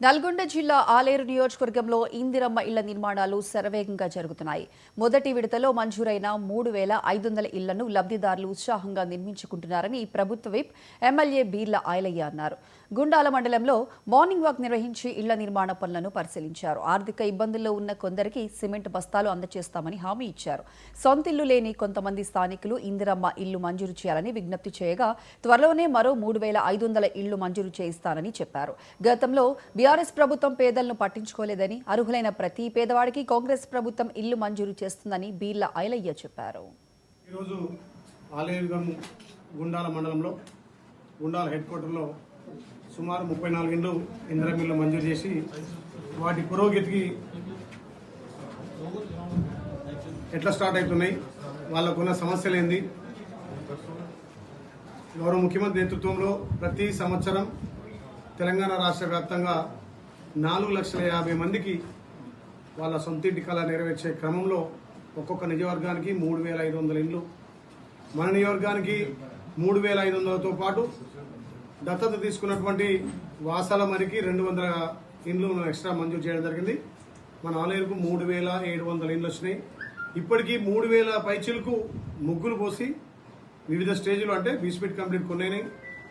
నల్గొండ జిల్లా ఆలేరు నియోజకవర్గంలో ఇందిరమ్మ ఇళ్ల నిర్మాణాలు శరవేగంగా జరుగుతున్నాయి. మొదటి విడతలో మంజూరైన 3,500 ఇళ్లను లబ్ధిదారులు ఉత్సాహంగా నిర్మించుకుంటున్నారని ప్రభుత్వ విప్ ఎమ్మెల్యే బీర్ల ఐలయ్య అన్నారు. గుండాల మండలంలో మార్నింగ్ వాక్ నిర్వహించి ఇళ్ల నిర్మాణ పనులను పరిశీలించారు. ఆర్థిక ఇబ్బందుల్లో ఉన్న కొందరికి సిమెంట్ బస్తాలు అందజేస్తామని హామీ ఇచ్చారు. సొంతిల్లు లేని కొంతమంది స్థానికులు ఇందిరమ్మ ఇళ్లు మంజూరు చేయాలని విజ్ఞప్తి చేయగా త్వరలోనే మరో 3,500 ఇళ్లు మంజూరు చేయిస్తానని చెప్పారు. గతంలో బీఆర్ఎస్ ప్రభుత్వం పేదలను పట్టించుకోలేదని, అర్హులైన ప్రతి పేదవాడికి కాంగ్రెస్ ప్రభుత్వం ఇల్లు మంజూరు చేస్తుందని బీర్ల ఐలయ్య చెప్పారు. ఈరోజు ఆలేరు గుండాల మండలంలో గుండాల హెడ్ క్వార్టర్లో సుమారు 34 ఇండ్లు ఇందిరమ్మ ఇల్లు మంజూరు చేసి వాటి పురోగతికి ఎట్లా స్టార్ట్ అవుతున్నాయి, వాళ్ళకున్న సమస్యలు ఏంది, గౌరవ ముఖ్యమంత్రి నేతృత్వంలో ప్రతి సంవత్సరం తెలంగాణ రాష్ట్ర వ్యాప్తంగా 4,50,000 మందికి వాళ్ళ సొంతింటి కళ నెరవేర్చే క్రమంలో ఒక్కొక్క నియోజకవర్గానికి 3,500 ఇండ్లు, మన నియోజకవర్గానికి 3,500తో పాటు దత్తత తీసుకున్నటువంటి వాసాల మరికి 200 ఇండ్లు ఎక్స్ట్రా మంజూరు చేయడం జరిగింది. మన ఆలేరుకు 3,700 ఇండ్లు వచ్చినాయి. ఇప్పటికీ 3,000 పైచీలకు ముగ్గులు పోసి వివిధ స్టేజ్లు అంటే బీస్పీట్ కంప్లీట్ కొన్ని అయినాయి,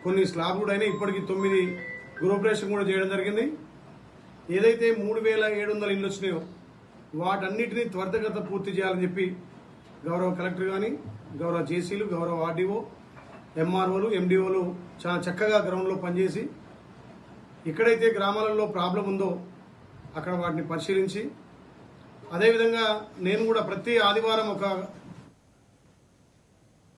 కొన్ని స్లాబ్ కూడా అయినాయి. ఇప్పటికీ 9 గృహప్రవేశం కూడా చేయడం జరిగింది. ఏదైతే 3,700 ఇళ్ళు వచ్చినాయో వాటన్నిటినీ త్వరితగత పూర్తి చేయాలని చెప్పి గౌరవ కలెక్టర్ కానీ, గౌరవ జేసీలు, గౌరవ ఆర్డీఓ, ఎంఆర్ఓలు, ఎండిఓలు చాలా చక్కగా గ్రౌండ్లో పనిచేసి ఎక్కడైతే గ్రామాలలో ప్రాబ్లం ఉందో అక్కడ వాటిని పరిశీలించి, అదేవిధంగా నేను కూడా ప్రతి ఆదివారం ఒక